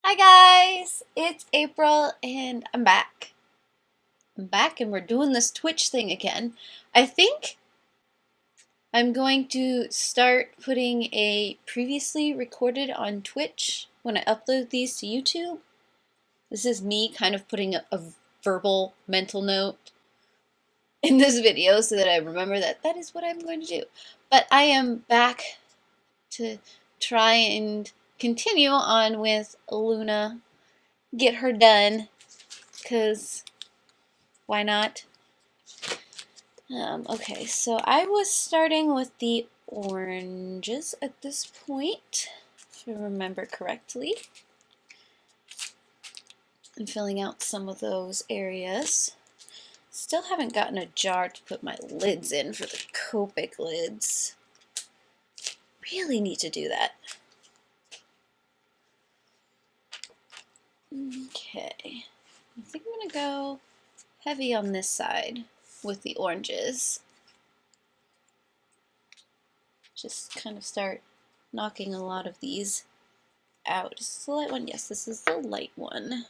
Hi guys, it's April and I'm back. I'm back and we're doing this Twitch thing again. I think I'm going to start putting a previously recorded on Twitch when I upload these to YouTube. This is me kind of putting a verbal mental note in this video so that I remember that that is what I'm going to do. But I am back to try and continue on with Luna, get her done, because why not? Okay, so I was starting with the oranges at this point, if I remember correctly. And filling out some of those areas. Still haven't gotten a jar to put my lids in for the Copic lids. Really need to do that. Okay, I think I'm gonna go heavy on this side with the oranges. Just kind of start knocking a lot of these out. Is this the light one? Yes, this is the light one.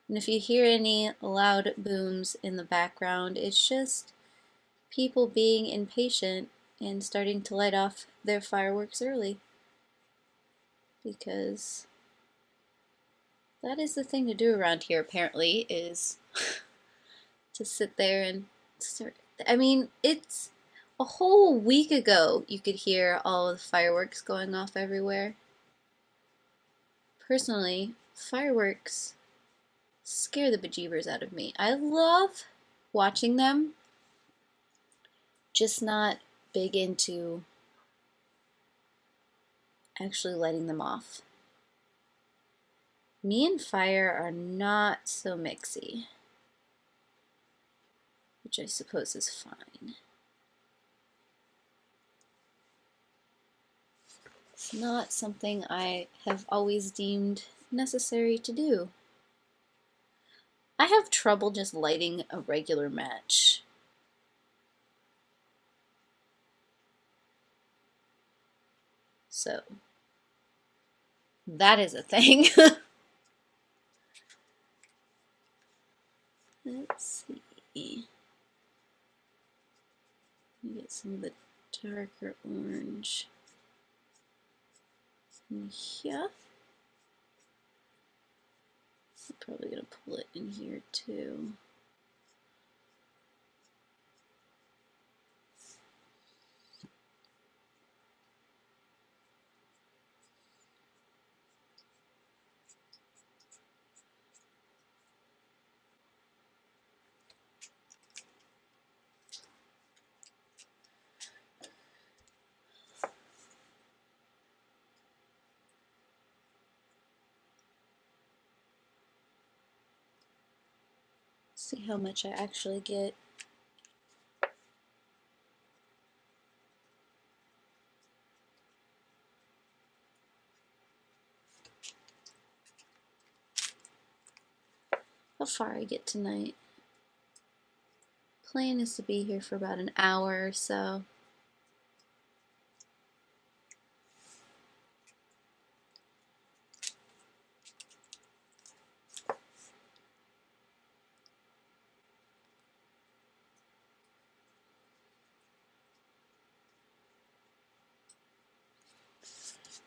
And if you hear any loud booms in the background, it's just people being impatient and starting to light off their fireworks early. Because that is the thing to do around here, apparently, is to sit there and start. I mean, it's a whole week ago you could hear all of the fireworks going off everywhere. Personally, fireworks scare the bejeebers out of me. I love watching them, just not big into actually lighting them off. Me and fire are not so mixy, which I suppose is fine. It's not something I have always deemed necessary to do. I have trouble just lighting a regular match. So, that is a thing. Let's see. Get some of the darker orange in here. I'm probably going to pull it in here too. See how much I actually get. How far I get tonight. Plan is to be here for about an hour or so.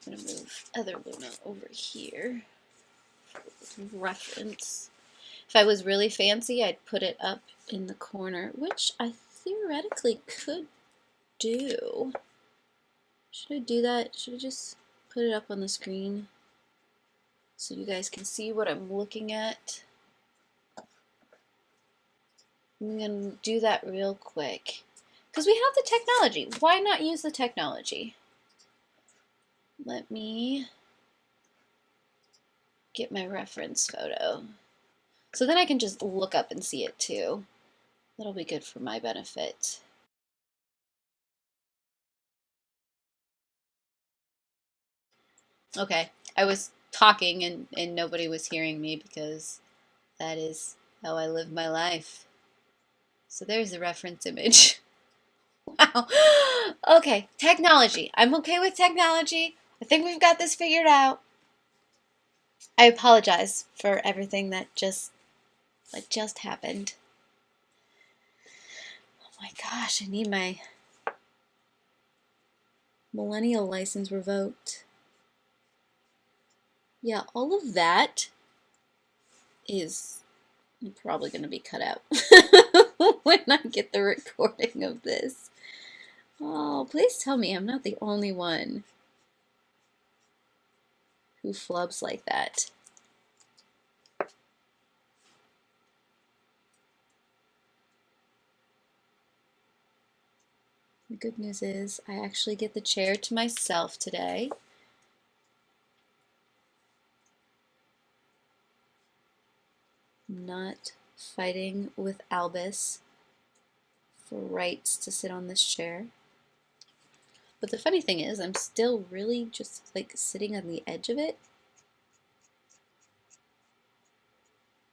I'm going to move other Luna over here for reference. If I was really fancy, I'd put it up in the corner, which I theoretically could do. Should I do that? Should I just put it up on the screen so you guys can see what I'm looking at? I'm going to do that real quick. Because we have the technology. Why not use the technology? Let me get my reference photo. So then I can just look up and see it too. That'll be good for my benefit. Okay, I was talking and nobody was hearing me because that is how I live my life. So there's the reference image. Wow. Okay, technology. I'm okay with technology. I think we've got this figured out. I apologize for everything that just happened. Oh my gosh, I need my millennial license revoked. Yeah, all of that is probably going to be cut out when I get the recording of this. Oh, please tell me I'm not the only one who flubs like that. The good news is I actually get the chair to myself today. Not fighting with Albus for rights to sit on this chair. But the funny thing is, I'm still really just like sitting on the edge of it.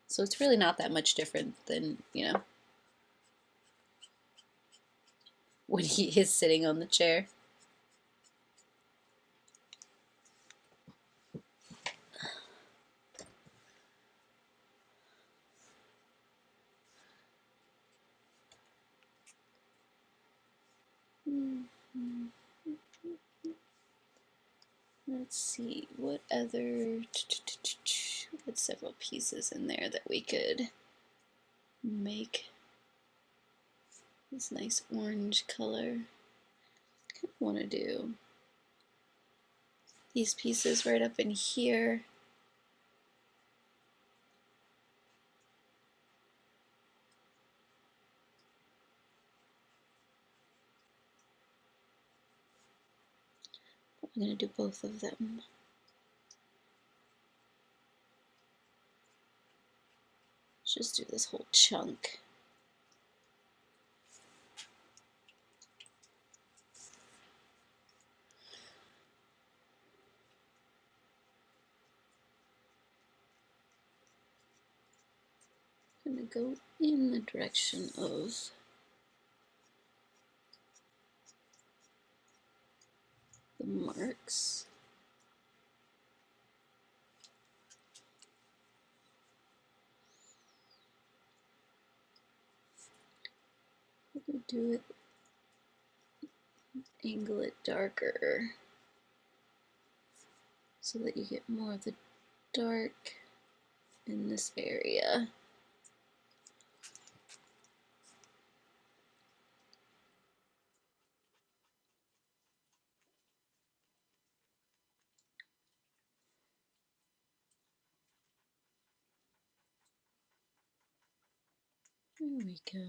So it's really not that much different than, you know, when he is sitting on the chair. Let's see, what other... We had several pieces in there that we could make this nice orange color. I want to do these pieces right up in here. I'm going to do both of them. Let's just do this whole chunk. I'm going to go in the direction of the marks. I'm going to do it, angle it darker so that you get more of the dark in this area. There we go.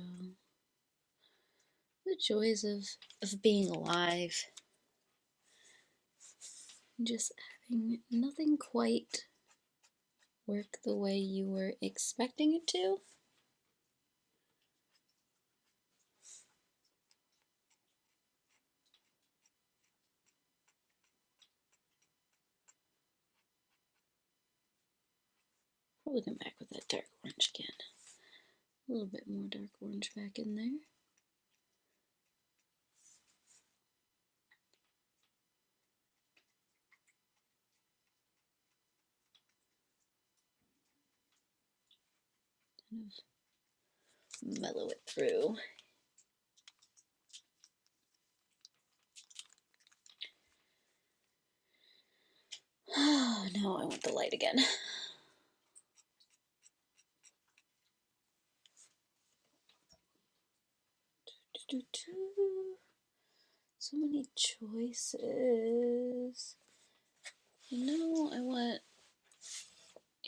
The joys of being alive. Just having nothing quite work the way you were expecting it to. Probably come back with that dark orange again. A little bit more dark orange back in there. Kind of mellow it through. Oh no, I want the light again. So many choices. No, I want...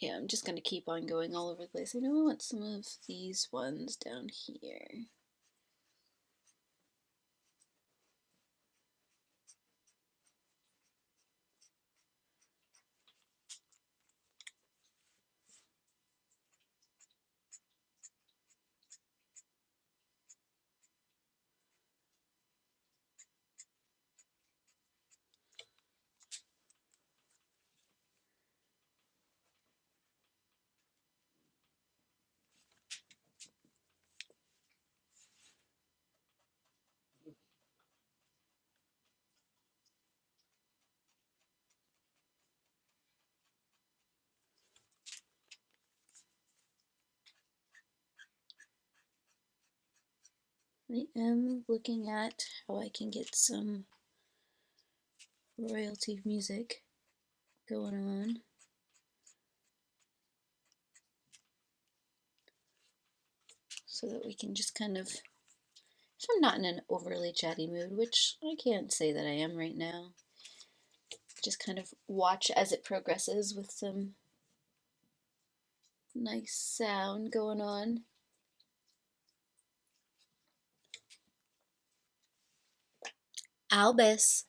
Yeah, I'm just gonna keep on going all over the place. I know I want some of these ones down here. I am looking at how I can get some royalty music going on. So that we can just kind of, if I'm not in an overly chatty mood, which I can't say that I am right now, just kind of watch as it progresses with some nice sound going on. Albus,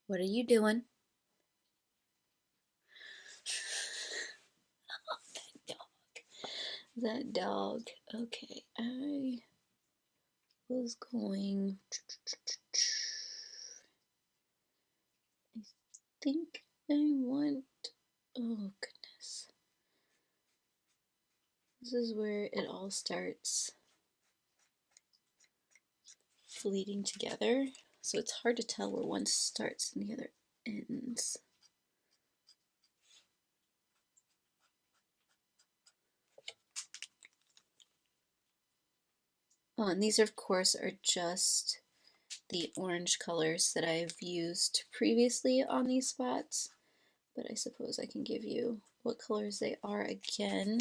what are you doing? That dog. Okay, I was going. I think I want. Oh, goodness. This is where it all starts fleeting together. So it's hard to tell where one starts and the other ends. Oh, and these, of course, are just the orange colors that I've used previously on these spots, but I suppose I can give you what colors they are again.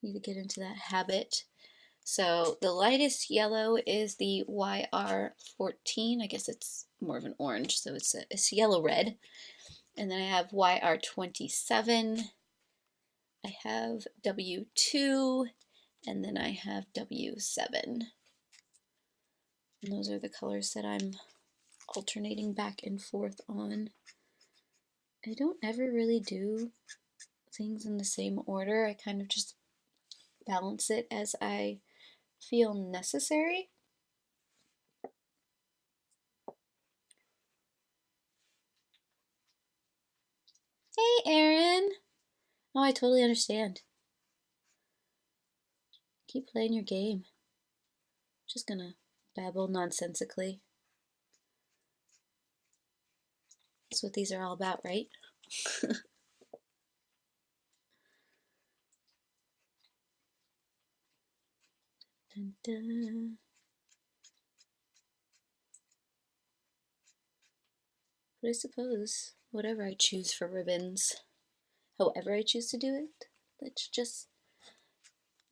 Need to get into that habit. So the lightest yellow is the YR14. I guess it's more of an orange, so it's yellow-red. And then I have YR27. I have W2, and then I have W7. And those are the colors that I'm alternating back and forth on. I don't ever really do things in the same order. I kind of just balance it as I feel necessary. Hey, Aaron. Oh, I totally understand. Keep playing your game. Just gonna babble nonsensically. That's what these are all about, right? Dun, dun. But I suppose whatever I choose for ribbons, however I choose to do it, that's just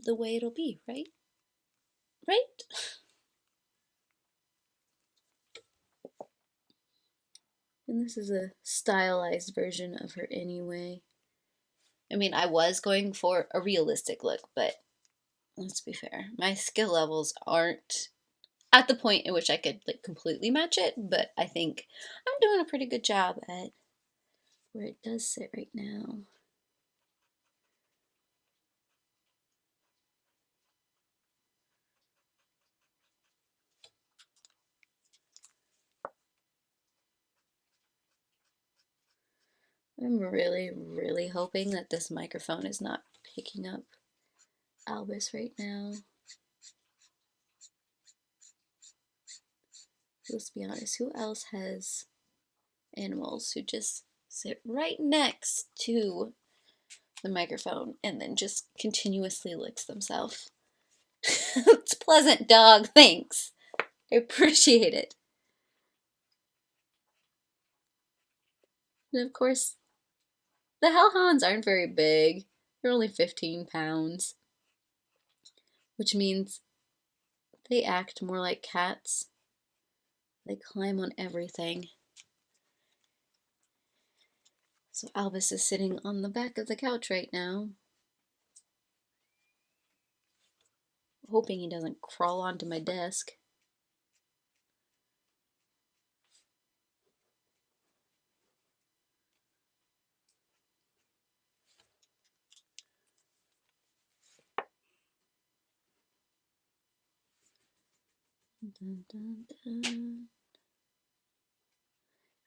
the way it'll be, right? Right? And this is a stylized version of her anyway. I mean, I was going for a realistic look, but let's be fair. My skill levels aren't at the point in which I could like completely match it, but I think I'm doing a pretty good job at where it does sit right now. I'm really, really hoping that this microphone is not picking up Albus right now. Let's be honest, who else has animals who just sit right next to the microphone and then just continuously licks themselves? It's pleasant, dog. Thanks. I appreciate it. And of course, the hellhounds aren't very big. They're only 15 pounds, which means they act more like cats. They climb on everything. So Albus is sitting on the back of the couch right now, hoping he doesn't crawl onto my desk. Dun, dun, dun.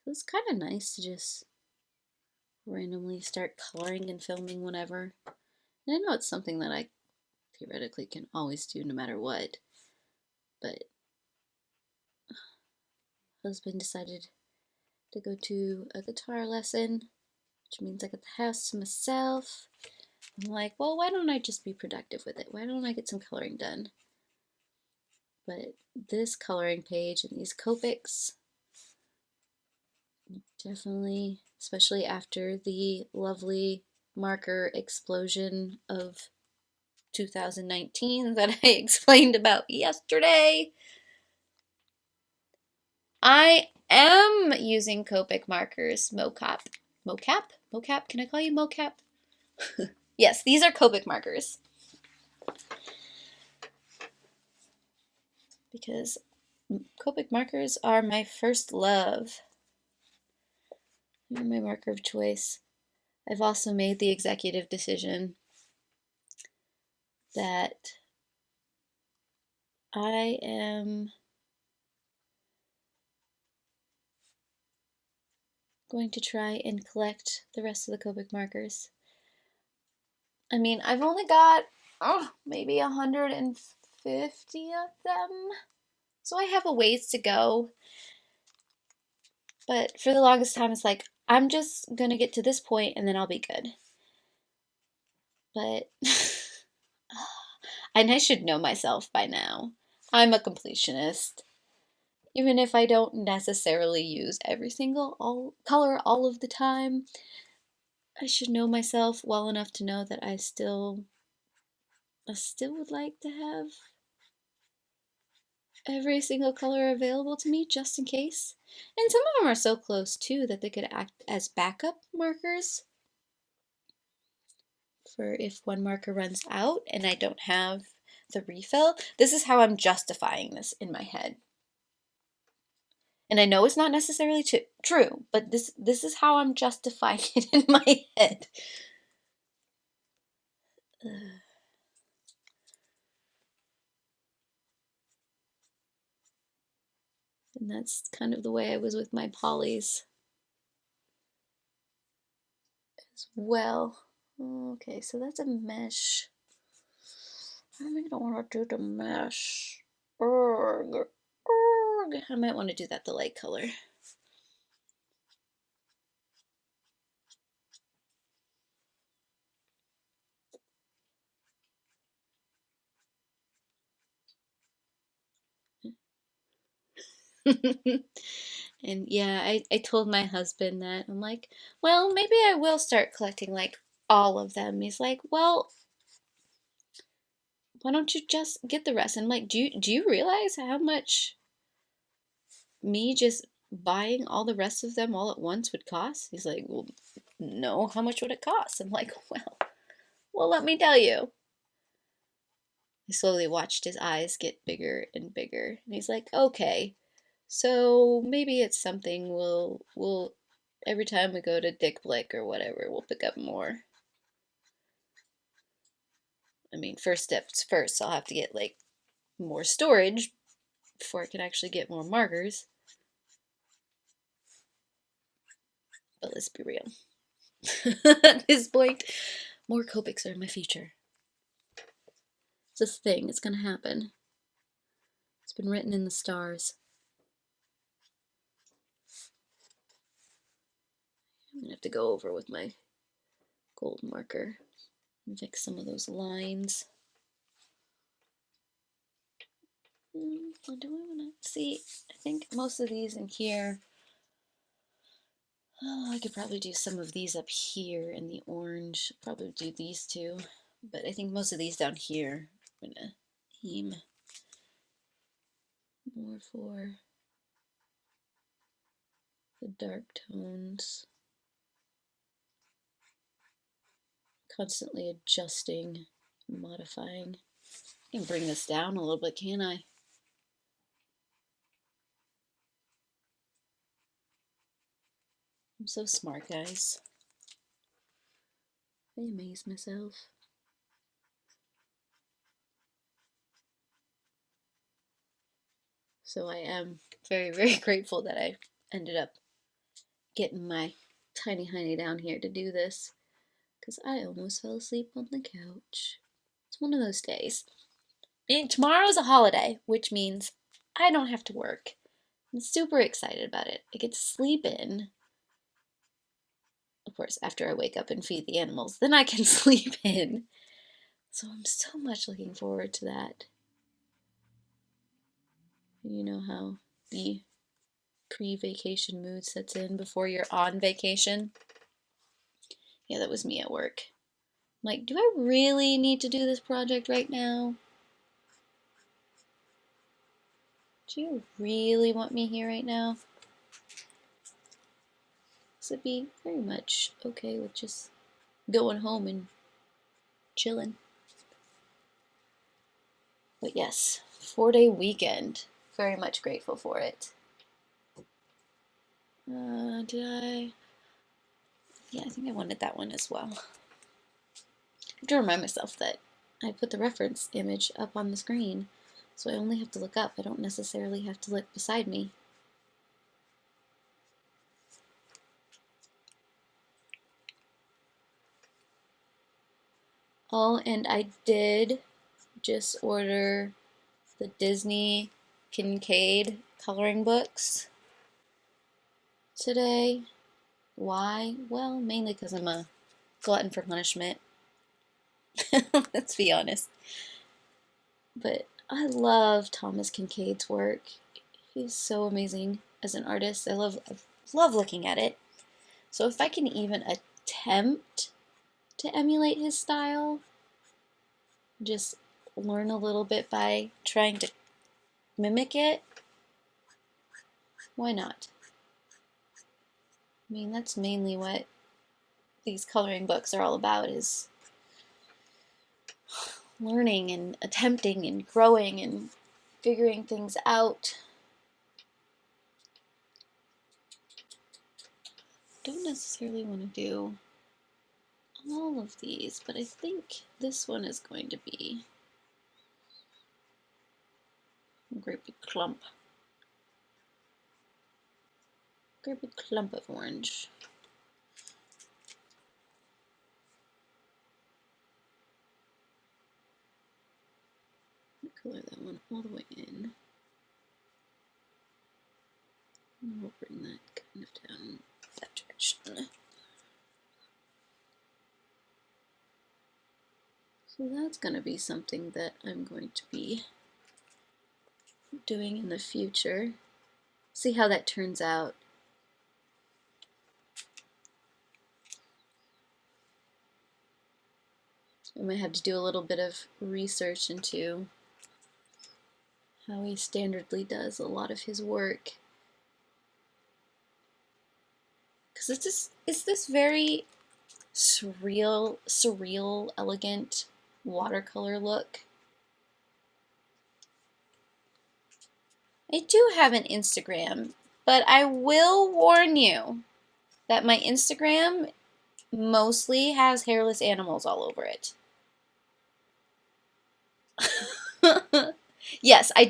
It was kind of nice to just randomly start coloring and filming whenever. And I know it's something that I theoretically can always do no matter what, but husband decided to go to a guitar lesson, which means I got the house to myself. I'm like, well, why don't I just be productive with it? Why don't I get some coloring done? But this coloring page and these Copics, definitely, especially after the lovely marker explosion of 2019 that I explained about yesterday. I am using Copic markers, mocap. Mocap? Mocap? Can I call you mocap? Yes, these are Copic markers. Because Copic markers are my first love. They're my marker of choice. I've also made the executive decision that I am going to try and collect the rest of the Copic markers. I mean, I've only got maybe 150 of them, so I have a ways to go. But for the longest time, it's like, I'm just gonna get to this point and then I'll be good. But, and I should know myself by now. I'm a completionist. Even if I don't necessarily use every single color all of the time, I should know myself well enough to know that I still would like to have every single color available to me just in case. And some of them are so close too that they could act as backup markers for if one marker runs out and I don't have the refill. This is how I'm justifying this in my head. And I know it's not necessarily true, but this is how I'm justifying it in my head. And that's kind of the way I was with my polys as well. Okay, so that's a mesh. I really don't want to do the mesh. Urgh. Urgh. I might want to do that the light color. And yeah, I told my husband that. I'm like, well, maybe I will start collecting like all of them. He's like, well, why don't you just get the rest? And I'm like, do you realize how much me just buying all the rest of them all at once would cost? He's like, well, no, how much would it cost? I'm like, well, let me tell you. I slowly watched his eyes get bigger and bigger. And he's like, okay, so maybe it's something we'll every time we go to Dick Blick or whatever, we'll pick up more. I mean, first steps first, I'll have to get like more storage before I can actually get more markers. But let's be real. At this point, more Copics are in my future. It's this thing, it's gonna happen. It's been written in the stars. I'm gonna have to go over with my gold marker and fix some of those lines. Do I want to see? I think most of these in here. Oh, I could probably do some of these up here in the orange. Probably do these two, but I think most of these down here I'm gonna aim more for the dark tones. Constantly adjusting, modifying. I can bring this down a little bit, can I? I'm so smart, guys. I amaze myself. So I am very, very grateful that I ended up getting my tiny honey down here to do this, because I almost fell asleep on the couch. It's one of those days. And tomorrow's a holiday, which means I don't have to work. I'm super excited about it. I get to sleep in. Of course, after I wake up and feed the animals, then I can sleep in. So I'm so much looking forward to that. You know how the pre-vacation mood sets in before you're on vacation? Yeah, that was me at work. I'm like, do I really need to do this project right now? Do you really want me here right now? Because I'd be very much okay with just going home and chilling. But yes, 4-day weekend. Very much grateful for it. Did I? Yeah, I think I wanted that one as well. I have to remind myself that I put the reference image up on the screen, so I only have to look up. I don't necessarily have to look beside me. Oh, and I did just order the Disney Kincaid coloring books today. Why? Well, mainly because I'm a glutton for punishment. Let's be honest. But I love Thomas Kincaid's work. He's so amazing as an artist. I love looking at it. So if I can even attempt to emulate his style, just learn a little bit by trying to mimic it, why not? I mean, that's mainly what these coloring books are all about, is learning and attempting and growing and figuring things out. Don't necessarily want to do all of these, but I think this one is going to be a great big clump. Great big clump of orange. Color that one all the way in. And we'll bring that kind of down that direction. So that's going to be something that I'm going to be doing in the future. See how that turns out. I might have to do a little bit of research into how he standardly does a lot of his work. Because it's this very surreal, elegant watercolor look. I do have an Instagram, but I will warn you that my Instagram mostly has hairless animals all over it. Yes, I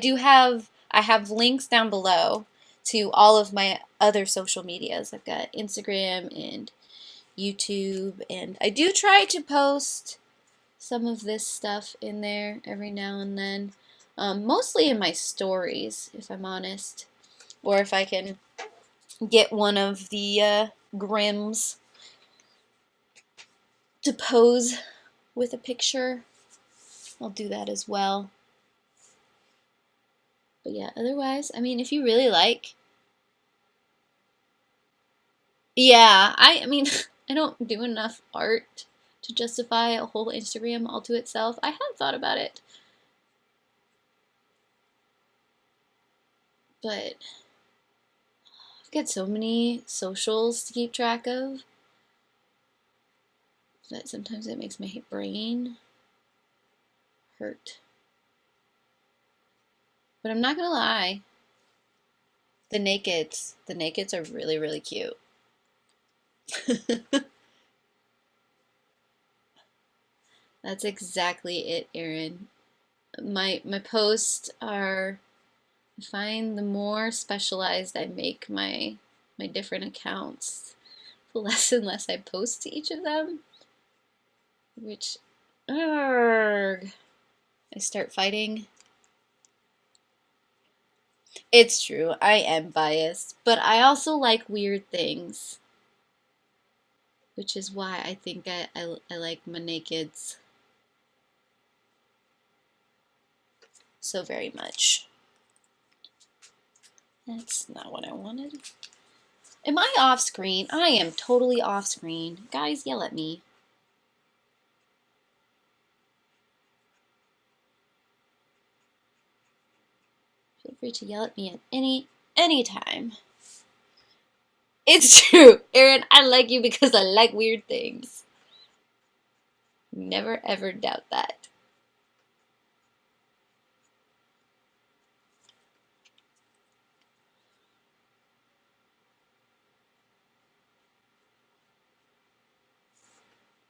have links down below to all of my other social medias. I've got Instagram and YouTube, and I do try to post some of this stuff in there every now and then. Mostly in my stories, if I'm honest. Or if I can get one of the Grims to pose with a picture, I'll do that as well. But yeah, otherwise, I mean, if you really like... Yeah, I mean, I don't do enough art to justify a whole Instagram all to itself. I have thought about it. But I've got so many socials to keep track of that sometimes it makes my brain hurt. But I'm not gonna lie, the nakeds are really, really cute. That's exactly it, Erin. My posts are, I find the more specialized I make my different accounts, the less and less I post to each of them. Which, I start fighting. It's true, I am biased, but I also like weird things. which is why I think I like my nakeds so very much. That's not what I wanted. Am I off screen? I am totally off screen. Guys, yell at me. Feel free to yell at me at any time. It's true, Erin. I like you because I like weird things. Never ever doubt that.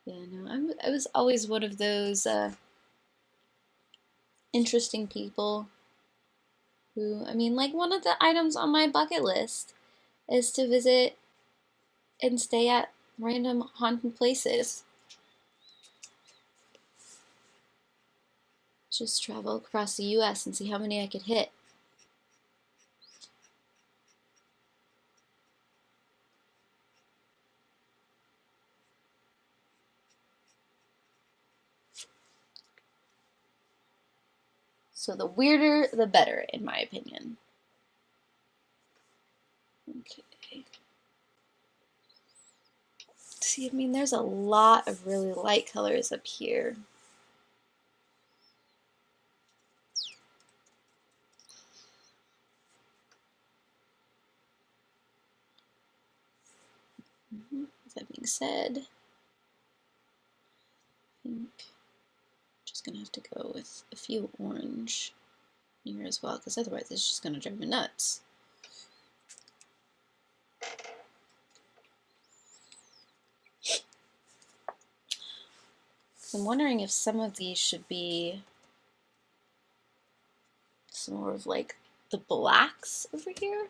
Yeah, no, I was always one of those interesting people who, I mean, like one of the items on my bucket list is to visit and stay at random haunted places. Just travel across the US and see how many I could hit. So the weirder, the better, in my opinion. Okay. See, I mean, there's a lot of really light colors up here. That being said, I think I'm just gonna have to go with a few orange here as well, because otherwise it's just gonna drive me nuts. I'm wondering if some of these should be some more of like the blacks over here.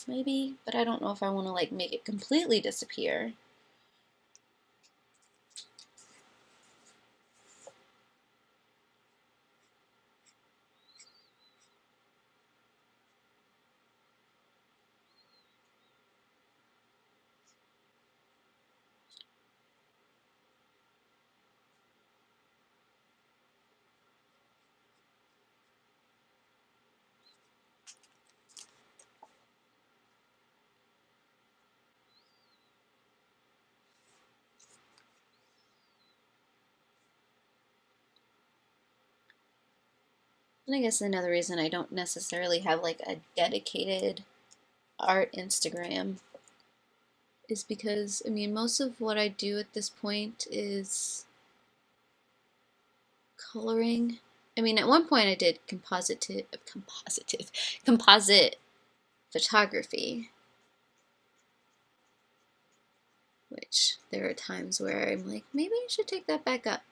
Maybe, but I don't know if I want to like make it completely disappear. And I guess another reason I don't necessarily have like a dedicated art Instagram is because, I mean, most of what I do at this point is coloring. I mean, at one point I did composite photography, which there are times where I'm like, maybe I should take that back up.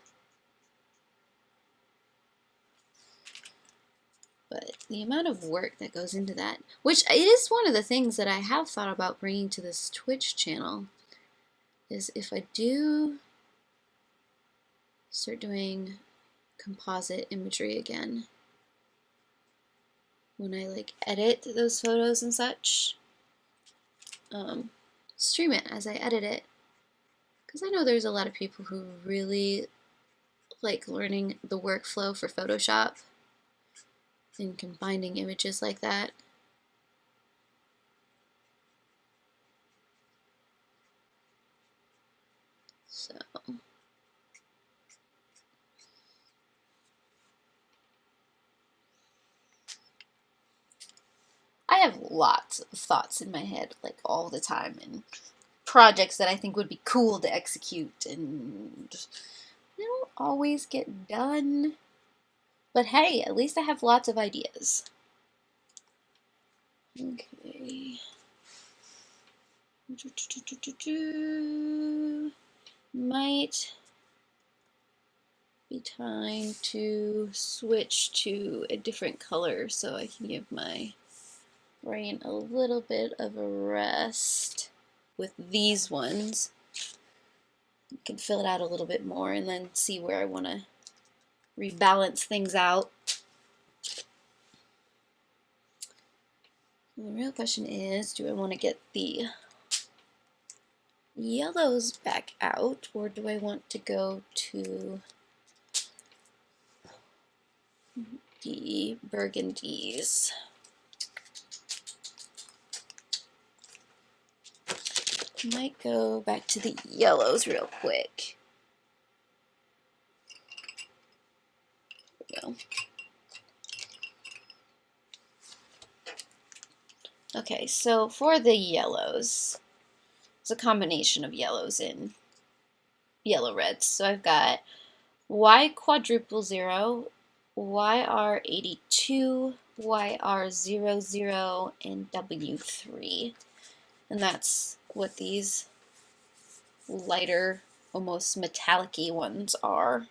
But the amount of work that goes into that, which is one of the things that I have thought about bringing to this Twitch channel, is if I do start doing composite imagery again, when I like edit those photos and such, stream it as I edit it, because I know there's a lot of people who really like learning the workflow for Photoshop and combining images like that. So I have lots of thoughts in my head like all the time, and projects that I think would be cool to execute, and they don't always get done. But hey, at least I have lots of ideas. Okay. Might be time to switch to a different color so I can give my brain a little bit of a rest with these ones. I can fill it out a little bit more and then see where I want to rebalance things out. The real question is, do I want to get the yellows back out, or do I want to go to the burgundies? Might go back to the yellows real quick. There we go. Okay, so for the yellows, it's a combination of yellows and yellow reds. So I've got Y quadruple 0, YR82, YR00, and W3. And that's what these lighter, almost metallic-y ones are.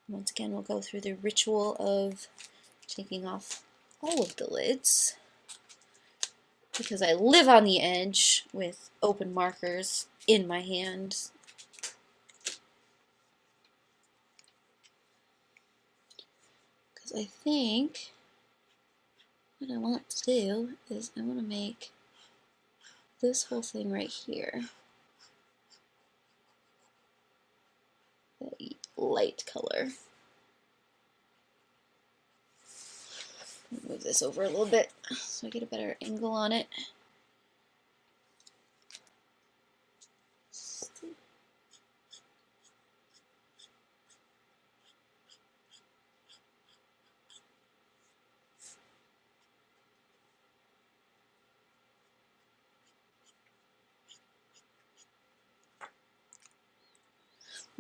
Once again, we'll go through the ritual of taking off all of the lids, because I live on the edge with open markers in my hand. Because I think what I want to do is I want to make this whole thing right here the light color. Move this over a little bit so I get a better angle on it.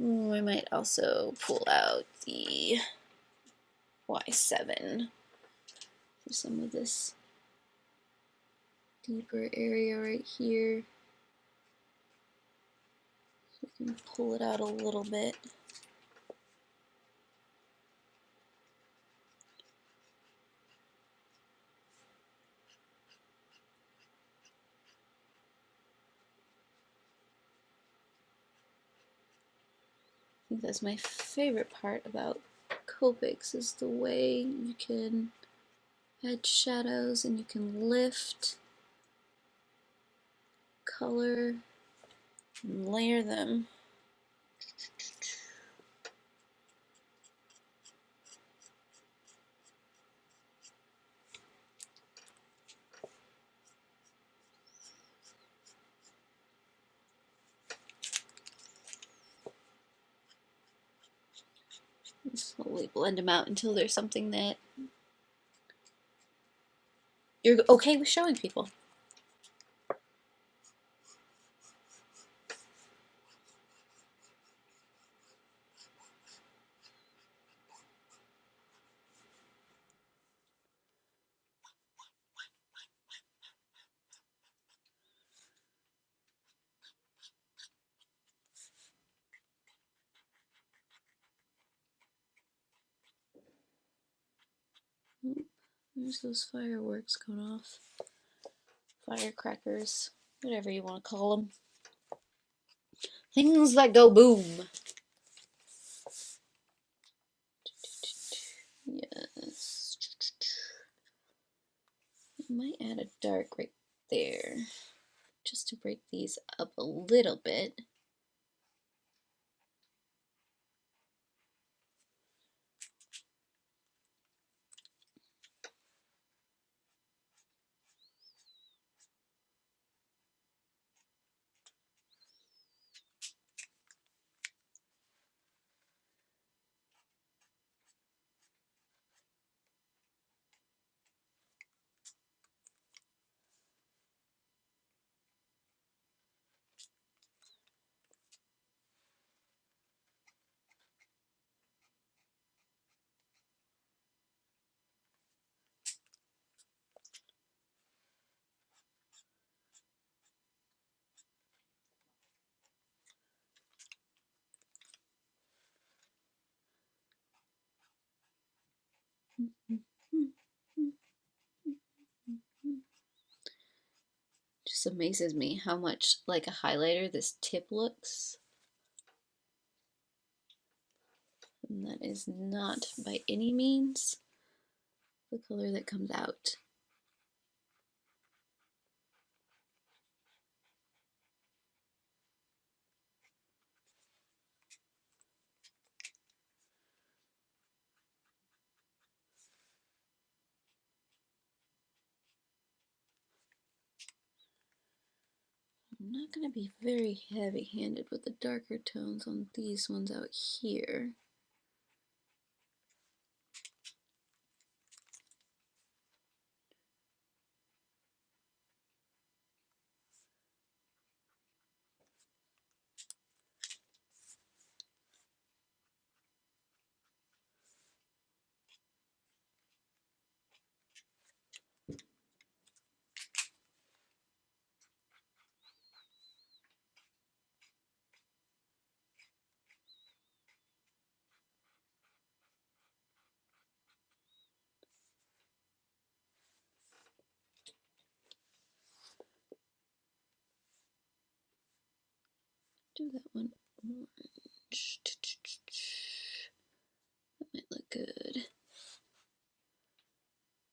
Ooh, I might also pull out the Y7 for some of this deeper area right here. So we can pull it out a little bit. I think that's my favorite part about Copics, is the way you can add shadows and you can lift, color, and layer them. And slowly blend them out until there's something that you're okay with showing people. There's those fireworks going off. Firecrackers, whatever you want to call them. Things that go boom. Yes. I might add a dark right there, just to break these up a little bit. Just amazes me how much like a highlighter this tip looks. And that is not by any means the color that comes out. I'm not going to be very heavy-handed with the darker tones on these ones out here. Do that one orange. That might look good.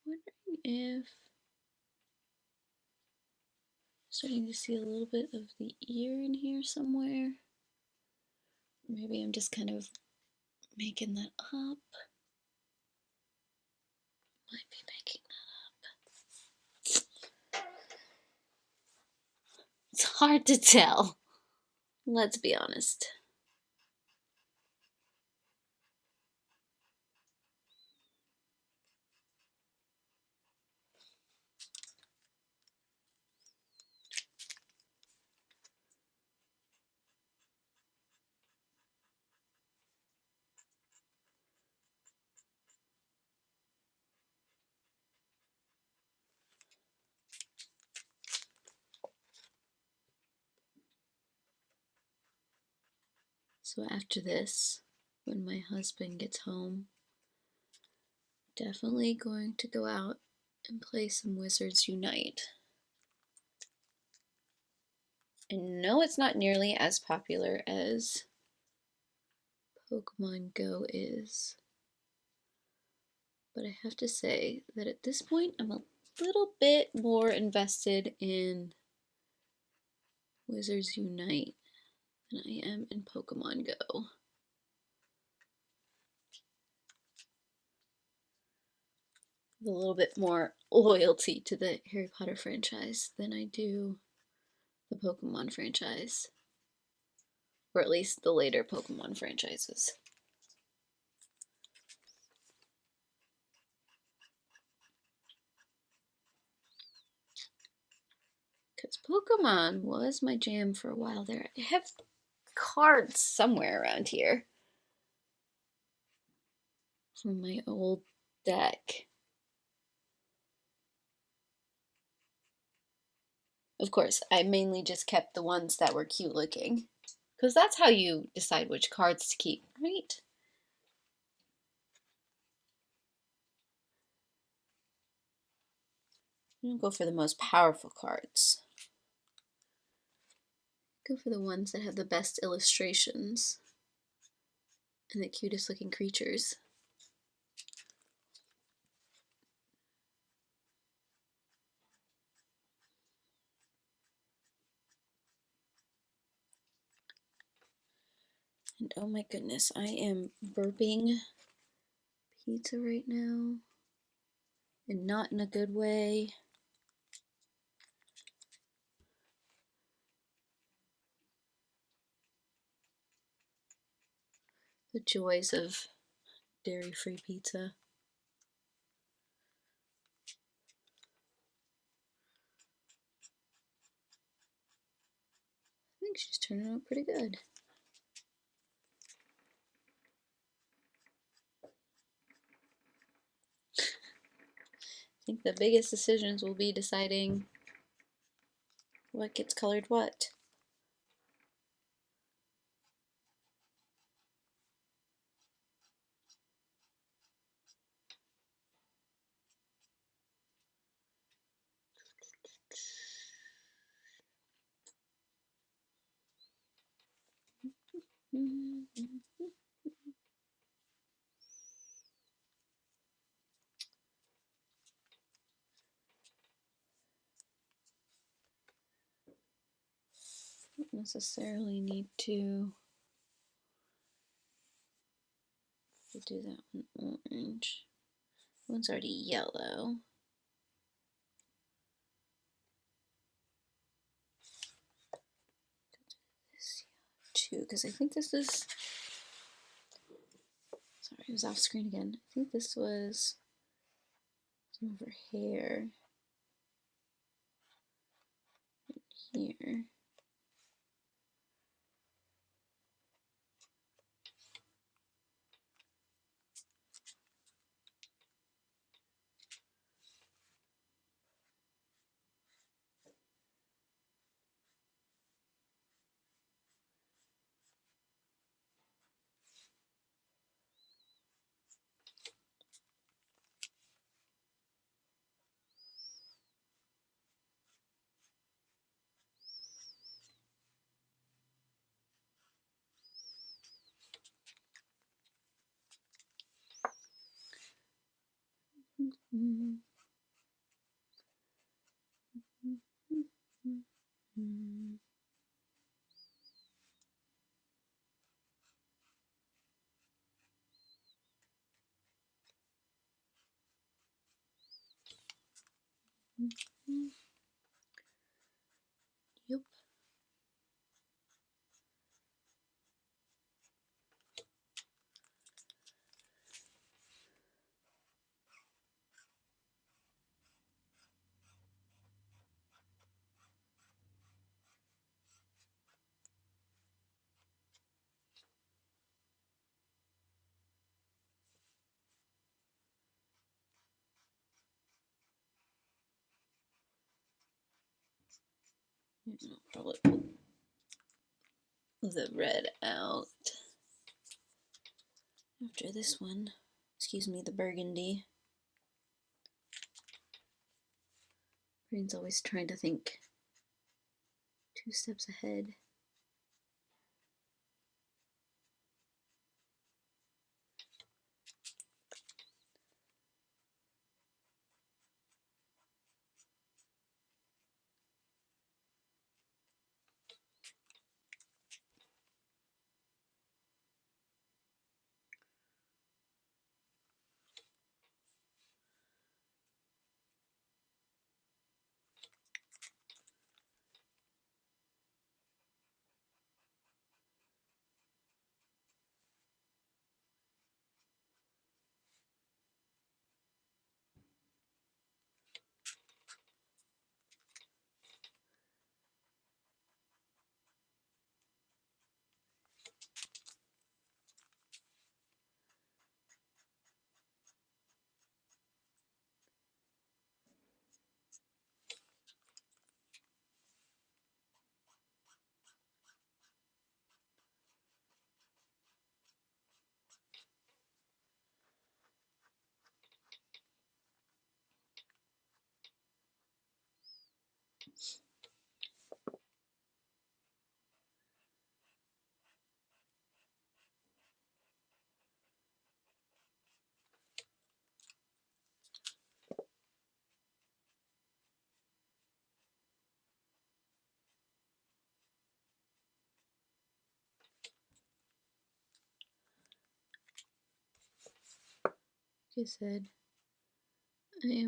Wondering if starting to see a little bit of the ear in here somewhere. Maybe I'm just kind of making that up. Might be making that up. It's hard to tell. Let's be honest. So after this, when my husband gets home, definitely going to go out and play some Wizards Unite. And no, it's not nearly as popular as Pokemon Go is. But I have to say that at this point, I'm a little bit more invested in Wizards Unite than I am in Pokemon Go. With a little bit more loyalty to the Harry Potter franchise than I do the Pokemon franchise. Or at least the later Pokemon franchises. Because Pokemon was my jam for a while there. I have cards somewhere around here from my old deck. Of course, I mainly just kept the ones that were cute looking. Because that's how you decide which cards to keep, right? You don't go for the most powerful cards. Go for the ones that have the best illustrations and the cutest looking creatures. And oh my goodness, I am burping pizza right now. And not in a good way. The joys of dairy-free pizza. I think she's turning out pretty good. I think the biggest decisions will be deciding what gets colored what. Don't necessarily need to do that one orange. That one's already yellow. too, because I think this is, sorry, it was off screen again. I think this was some of her hair right here. Yep. I'll probably put the red out after this one. Excuse me, the burgundy. Brain's always trying to think 2 steps ahead. Like I said, I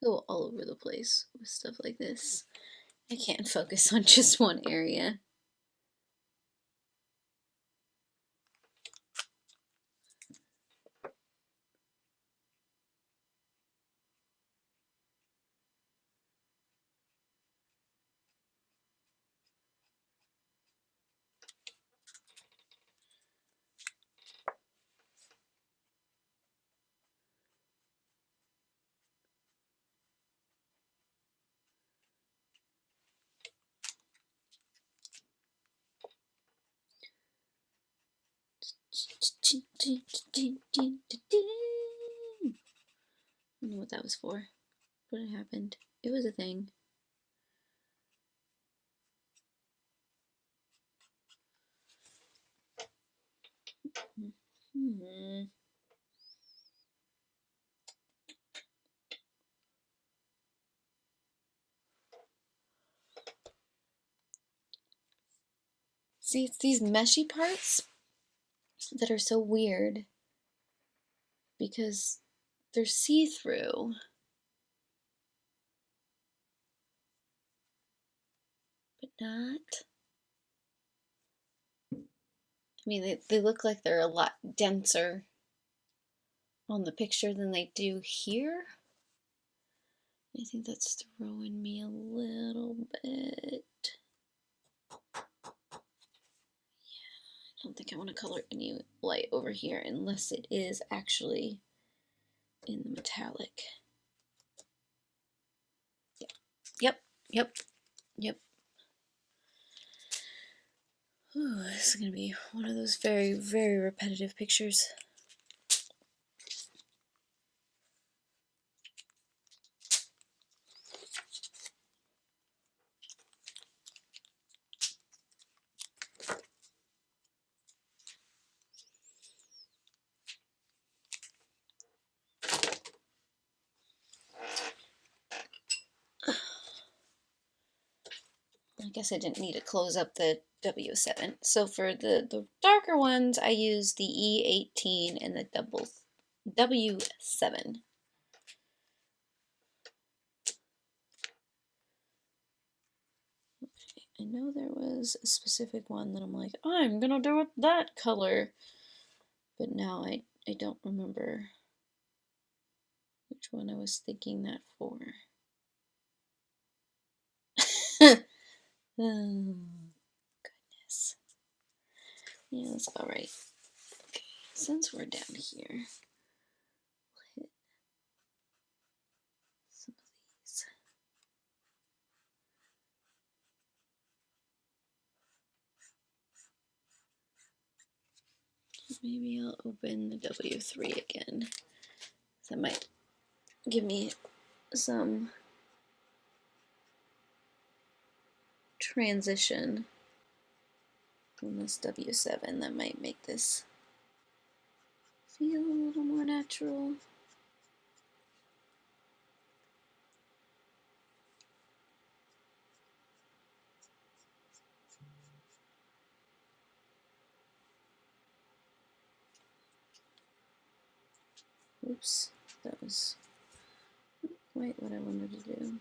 go all over the place with stuff like this. I can't focus on just one area. I don't know what that was for. What had happened? It was a thing. See, it's these meshy parts that are so weird because they're see-through. But not mean, they look like they're a lot denser on the picture than they do here. I think that's throwing me a little bit. I don't think I want to color any light over here unless it is actually in the metallic. Yep. Ooh, this is going to be one of those very, very repetitive pictures. I guess I didn't need to close up the W7. So for the darker ones, I use the E18 and the W7. Okay, I know there was a specific one that I'm like, I'm gonna do it that color. But now I don't remember which one I was thinking that for. Oh, goodness. Yeah, that's about right. Okay, since we're down here, we'll hit some of these. Maybe I'll open the W3 again. That might give me some transition from this W7 that might make this feel a little more natural. Oops, that was not quite what I wanted to do.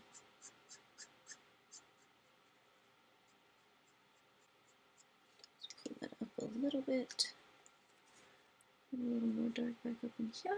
Let's pull that up a little bit. A little more dark back up in here.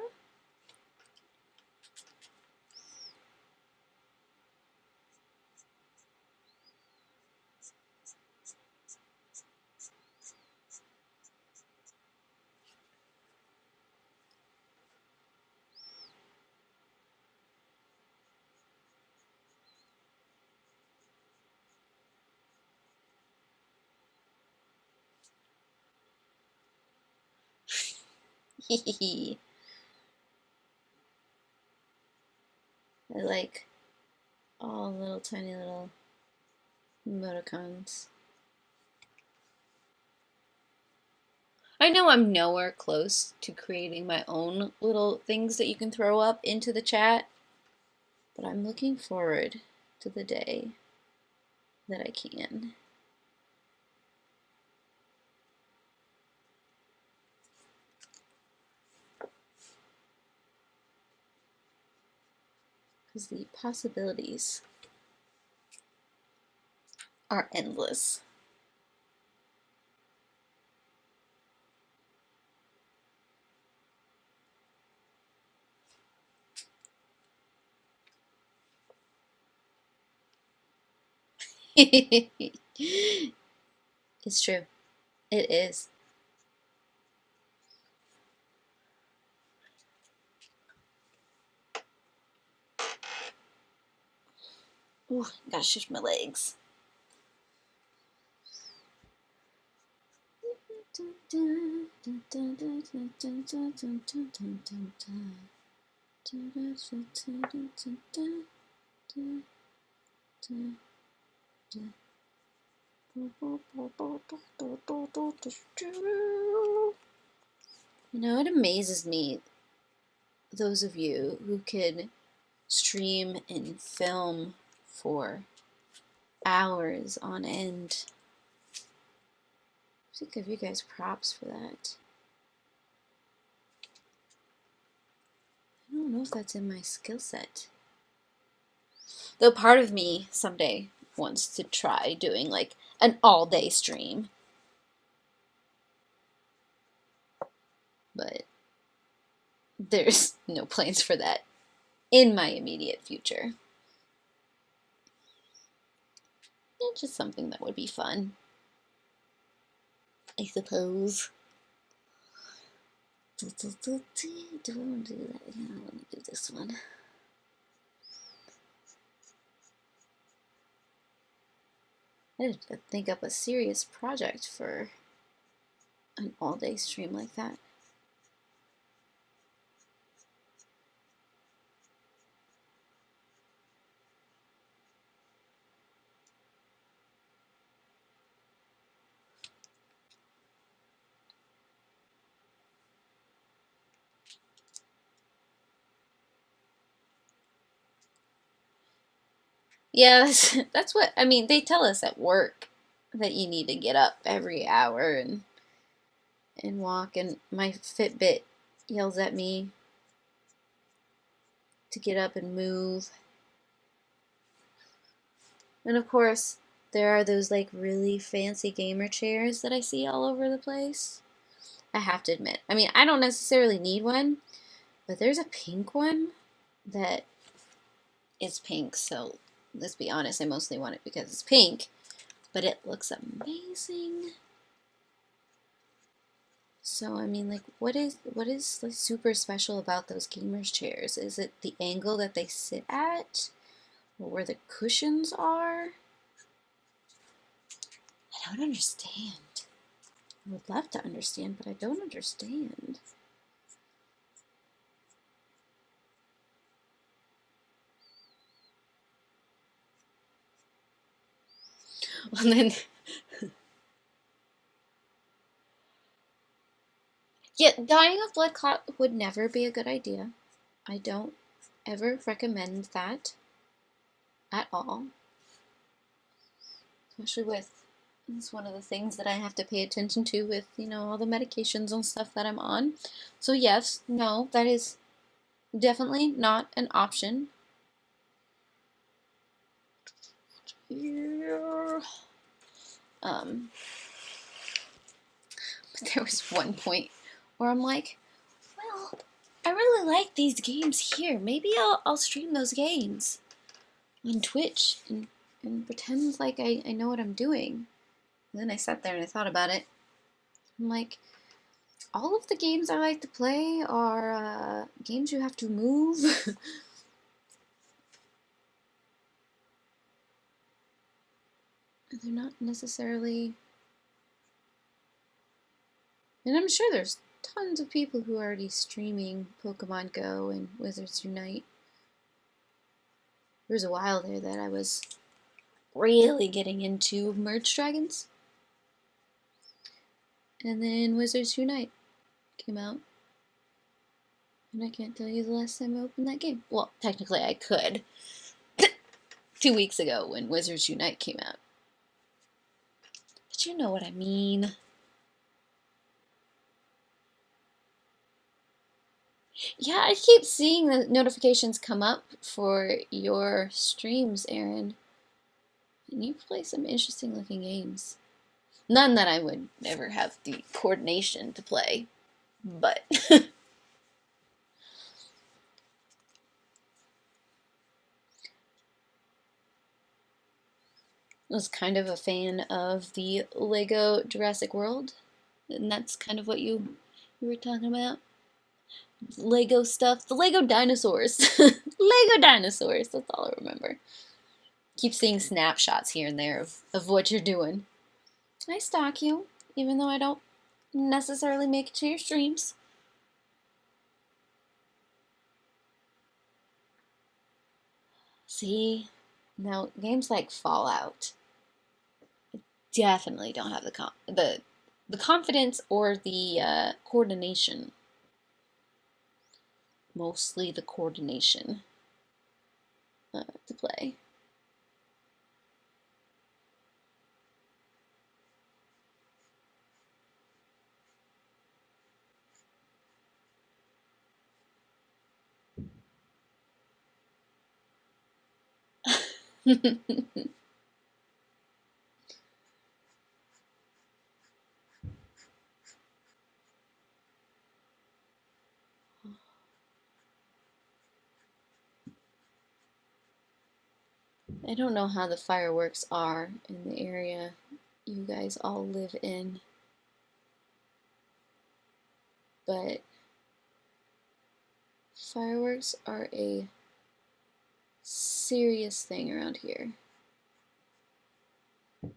I like all little tiny little emoticons. I know I'm nowhere close to creating my own little things that you can throw up into the chat, but I'm looking forward to the day that I can. Because the possibilities are endless. It's true. It is. Ooh, gotta shift my legs. You know, it amazes me, those of you who can stream and film for hours on end. I should give you guys props for that. I don't know if that's in my skill set. Though part of me someday wants to try doing like an all-day stream. but there's no plans for that in my immediate future. It's just something that would be fun, I suppose. Do I want to do that? Yeah, I want to do this one. I have to think up a serious project for an all-day stream like that. Yeah, that's what, I mean, they tell us at work that you need to get up every hour and walk, and my Fitbit yells at me to get up and move. And of course, there are those like really fancy gamer chairs that I see all over the place. I have to admit, I mean, I don't necessarily need one, but there's a pink one that is pink, so let's be honest, I mostly want it because it's pink, but it looks amazing. So I mean, like, what is like super special about those gamers chairs? Is it the angle that they sit at, or where the cushions are? I don't understand. I would love to understand, but I don't understand. And then, yeah, dying of blood clot would never be a good idea. I don't ever recommend that at all. Especially with, it's one of the things that I have to pay attention to with, you know, all the medications and stuff that I'm on. So yes, no, that is definitely not an option. Yeah. But there was one point where I'm like, well, I really like these games here. Maybe I'll stream those games on Twitch and pretend like I know what I'm doing. And then I sat there and I thought about it. I'm like, all of the games I like to play are games you have to move. They're not necessarily... And I'm sure there's tons of people who are already streaming Pokemon Go and Wizards Unite. There was a while there that I was really getting into Merge Dragons. And then Wizards Unite came out. And I can't tell you the last time I opened that game. Well, technically I could. 2 weeks ago when Wizards Unite came out. But you know what I mean. Yeah, I keep seeing the notifications come up for your streams, Aaron. And you play some interesting looking games. None that I would ever have the coordination to play, but... I was kind of a fan of the Lego Jurassic World, and that's kind of what you were talking about. Lego stuff, the Lego dinosaurs. Lego dinosaurs, that's all I remember. Keep seeing snapshots here and there of what you're doing. I stalk you, even though I don't necessarily make it to your streams. See, now games like Fallout definitely don't have the confidence or the coordination. Mostly the coordination to play. I don't know how the fireworks are in the area you guys all live in, but fireworks are a serious thing around here. How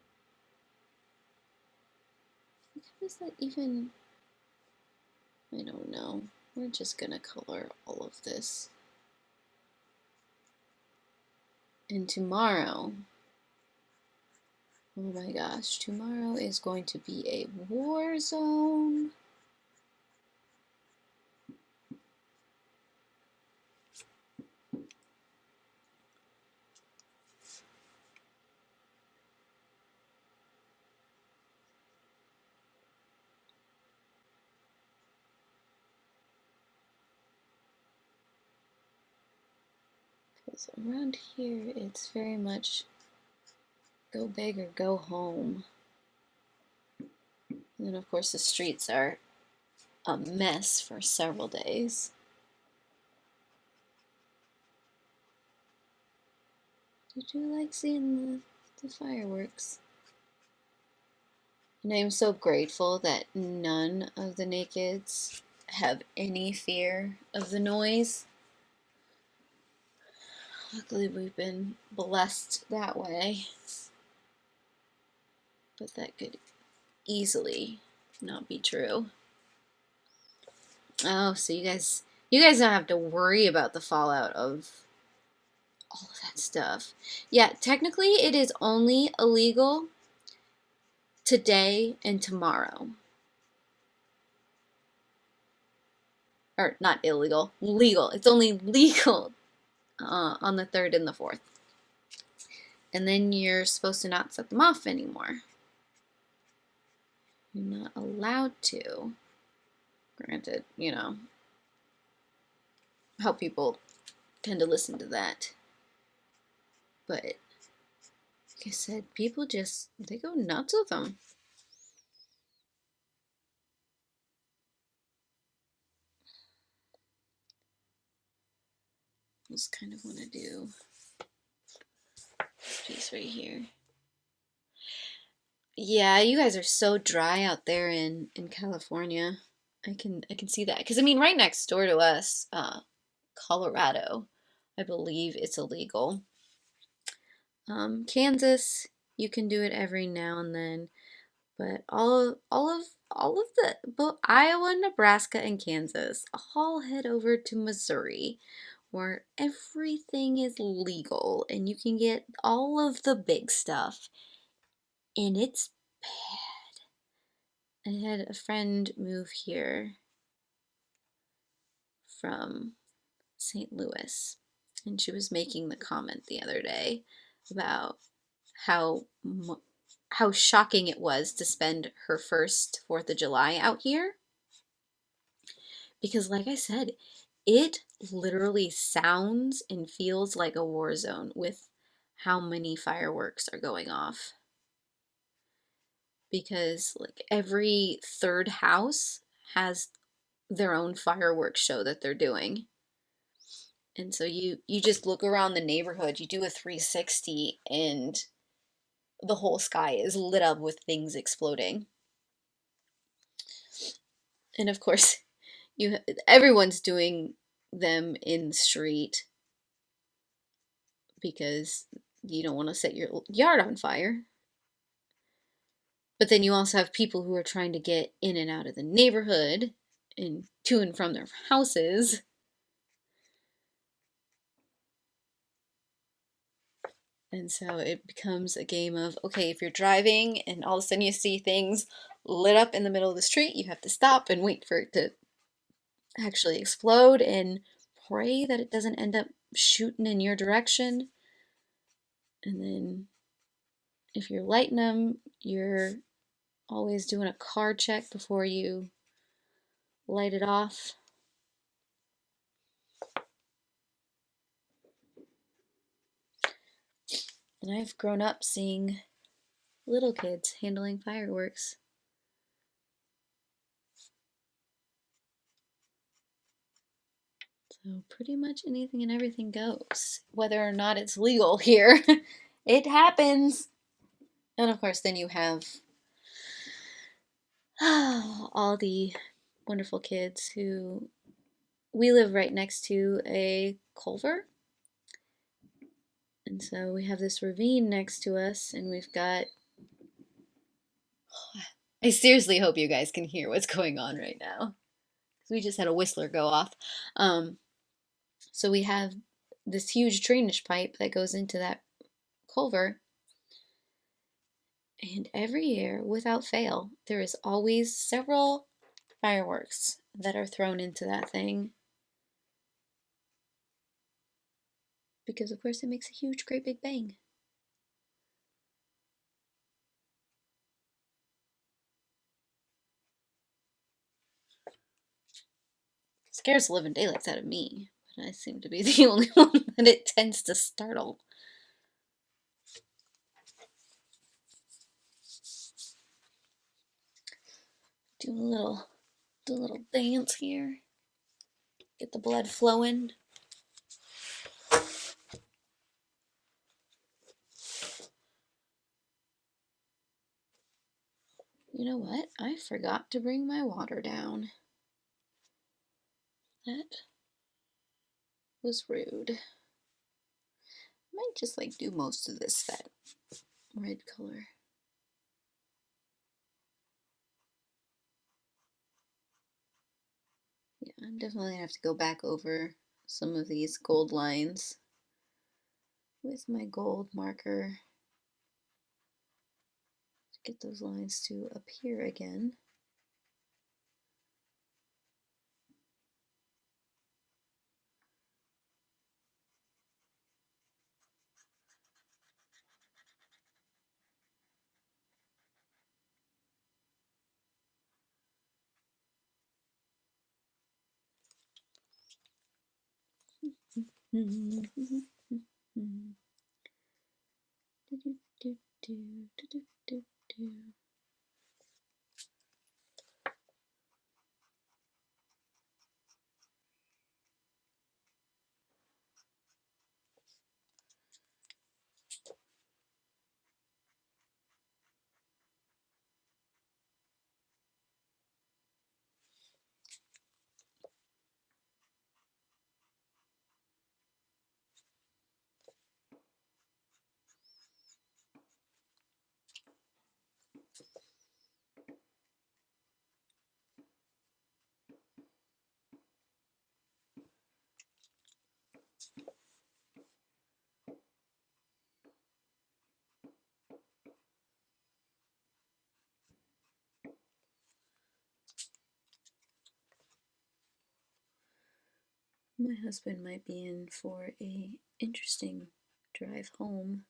does that even... I don't know. We're just gonna color all of this. And tomorrow, oh my gosh, tomorrow is going to be a war zone. Because around here, it's very much go big or go home. And then, of course, the streets are a mess for several days. Did you like seeing the fireworks? And I'm so grateful that none of the nakeds have any fear of the noise. Luckily, we've been blessed that way. But that could easily not be true. Oh, so you guys don't have to worry about the fallout of all of that stuff. Yeah, technically it is only illegal today and tomorrow. Or not illegal, legal. It's only legal on the 3rd and the 4th. And then you're supposed to not set them off anymore. You're not allowed to. Granted, you know, how people tend to listen to that. But, like I said, people just, they go nuts with them. I just kind of want to do this piece right here. Yeah, you guys are so dry out there in California. I can see that. Because, I mean, right next door to us, Colorado, I believe it's illegal. Kansas, you can do it every now and then, but all of the both Iowa, Nebraska, and Kansas all head over to Missouri, where everything is legal and you can get all of the big stuff, and it's bad. I had a friend move here from St. Louis, and she was making the comment the other day about how shocking it was to spend her first 4th of July out here. Because, like I said, it literally sounds and feels like a war zone with how many fireworks are going off. Because, like, every third house has their own fireworks show that they're doing. And so you just look around the neighborhood, you do a 360, and the whole sky is lit up with things exploding. And of course, everyone's doing them in the street because you don't want to set your yard on fire. But then you also have people who are trying to get in and out of the neighborhood and to and from their houses. And so it becomes a game of, okay, if you're driving and all of a sudden you see things lit up in the middle of the street, you have to stop and wait for it to actually explode and pray that it doesn't end up shooting in your direction. And then if you're lighting them, you're always doing a car check before you light it off. And I've grown up seeing little kids handling fireworks. So pretty much anything and everything goes, whether or not it's legal here. It happens. And of course, then you have all the wonderful kids who we live right next to a culvert. And so we have this ravine next to us, and we've got. I seriously hope you guys can hear what's going on right now. We just had a whistler go off. So we have this huge drainage pipe that goes into that culvert. And every year, without fail, there is always several fireworks that are thrown into that thing. Because, of course, it makes a huge, great big bang. Scares the living daylights out of me, but I seem to be the only one that it tends to startle. Do a little dance here. Get the blood flowing. You know what? I forgot to bring my water down. That was rude. I might just like do most of this that red color. Yeah, I'm definitely gonna have to go back over some of these gold lines with my gold marker to get those lines to appear again. My husband might be in for a interesting drive home,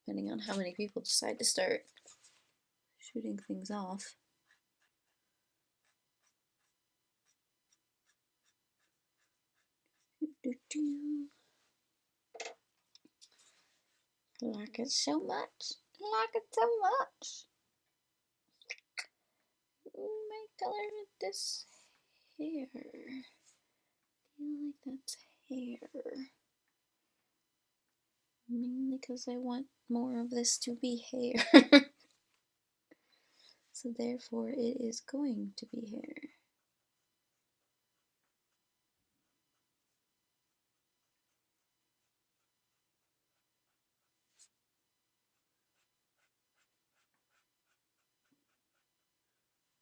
depending on how many people decide to start shooting things off. Like it so much. Like it so much. My color with this hair. I feel like that's hair. Mainly because I want more of this to be hair. So therefore it is going to be hair.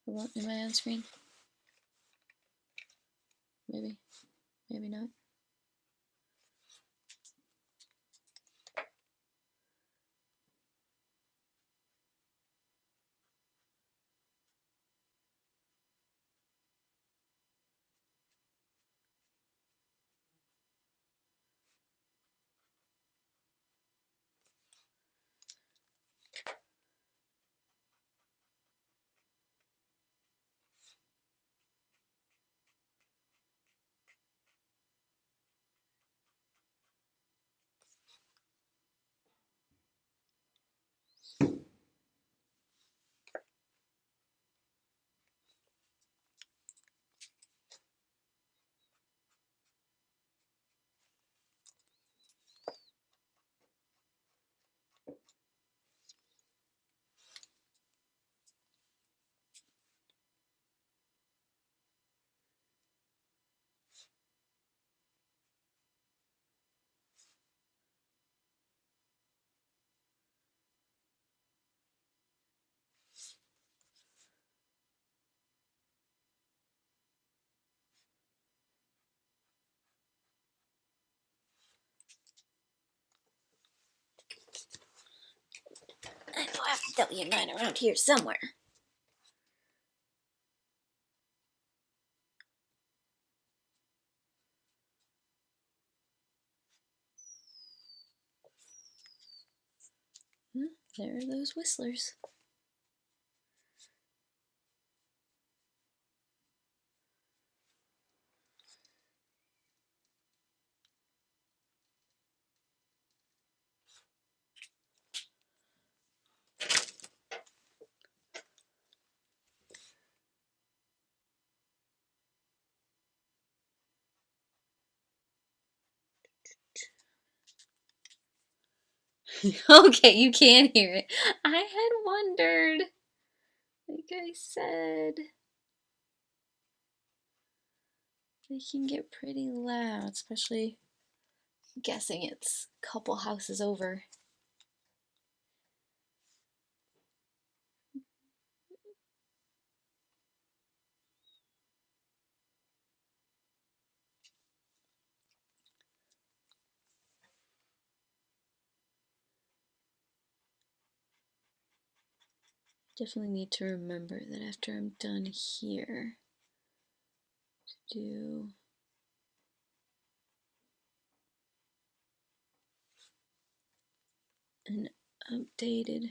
Hold on, am I on screen? Maybe. Maybe not. There'll be a 9 around here somewhere. There are those whistlers. Okay, you can hear it. I had wondered. Like I said, they can get pretty loud, especially guessing it's a couple houses over. Definitely need to remember that after I'm done here, to do an updated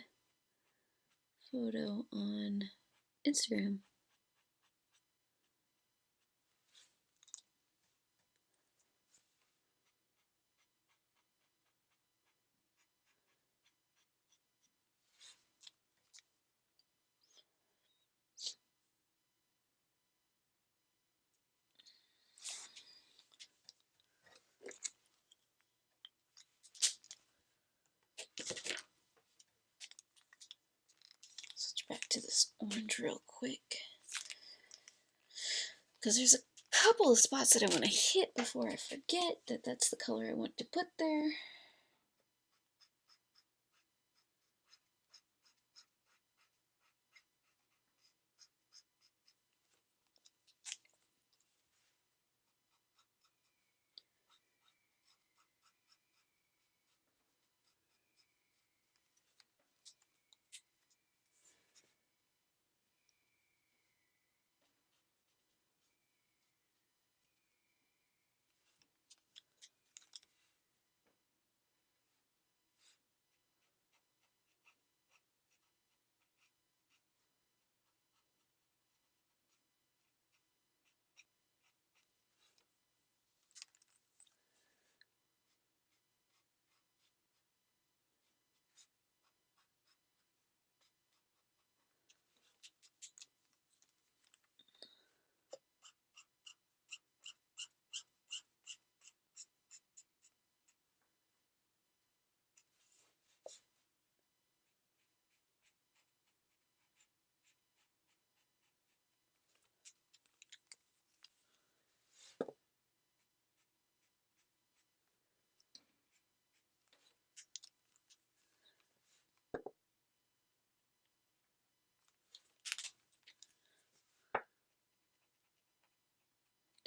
photo on Instagram. Switch back to this orange real quick, because there's a couple of spots that I want to hit before I forget that that's the color I want to put there.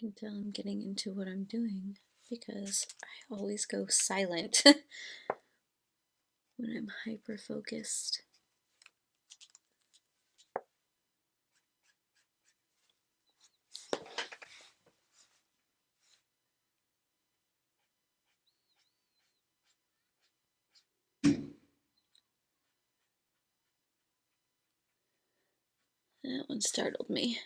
You can tell I'm getting into what I'm doing because I always go silent when I'm hyper focused. That one startled me.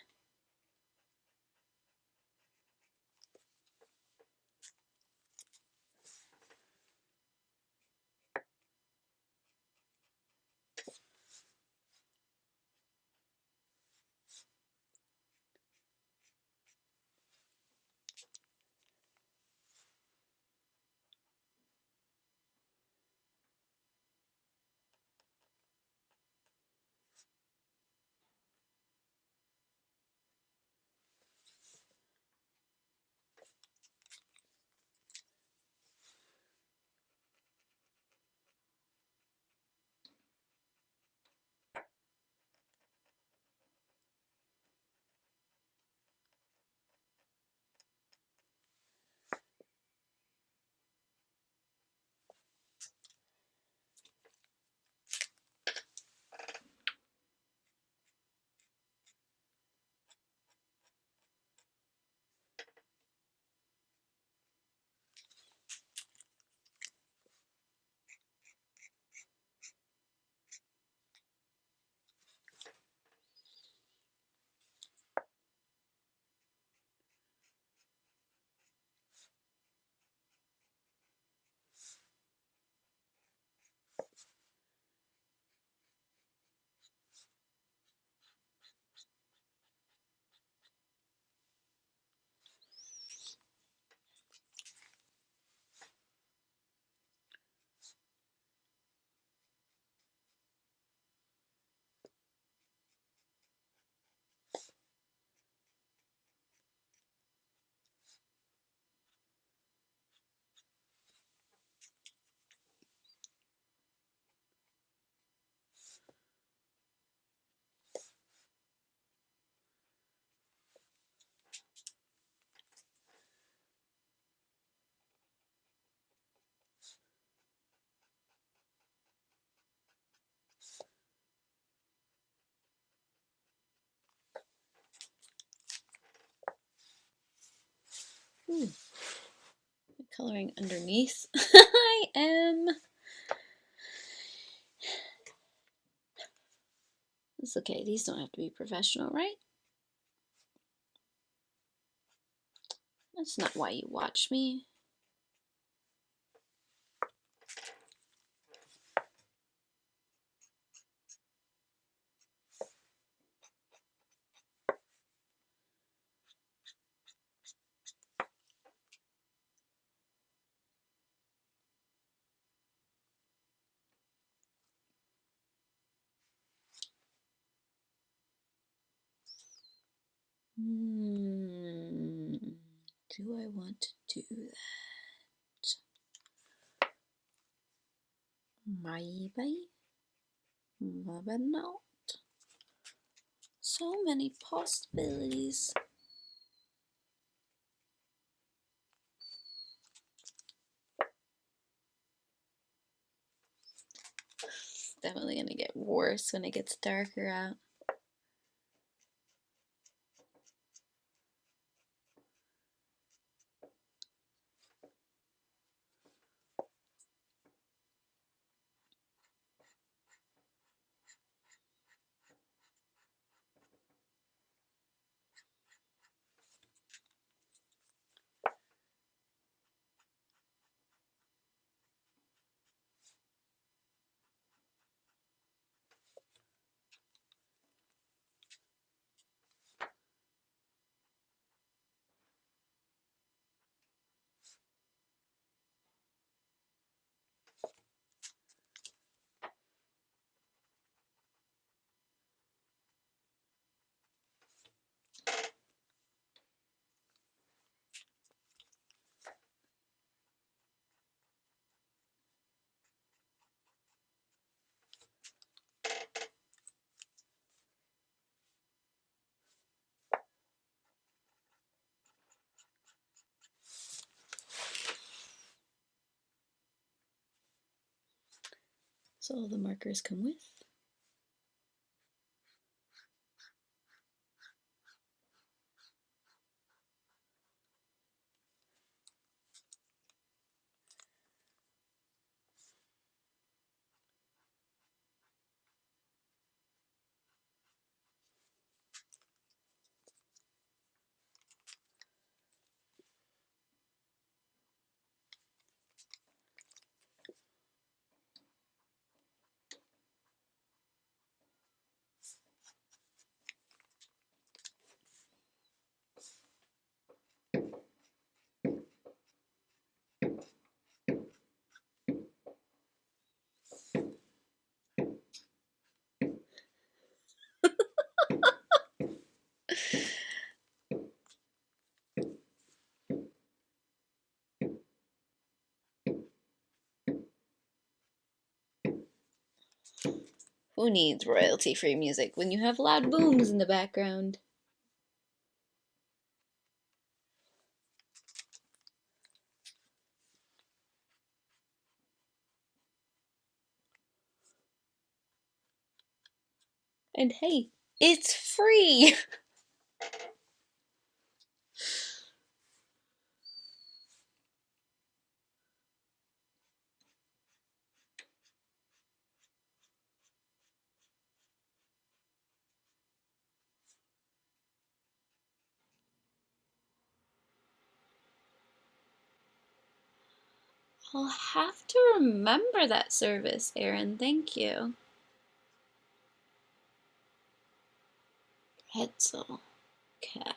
coloring underneath. I am. It's okay, these don't have to be professional, right? That's not why you watch me. Do I want to do that? Maybe. Maybe not. So many possibilities. It's definitely gonna get worse when it gets darker out. So all the markers come with. Who needs royalty-free music when you have loud booms in the background? And hey, it's free! I'll have to remember that service, Erin. Thank you. Pretzel. Okay.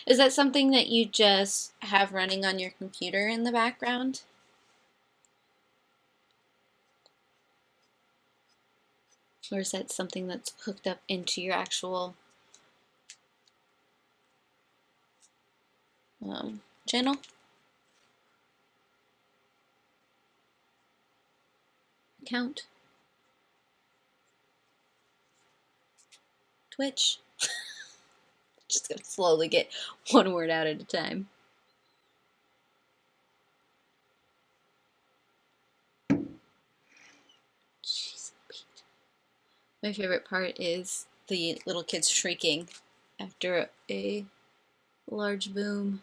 Is that something that you just have running on your computer in the background? Or is that something that's hooked up into your actual channel? Account? Twitch? Just gonna slowly get one word out at a time. Jeez, Pete. My favorite part is the little kids shrieking after a large boom.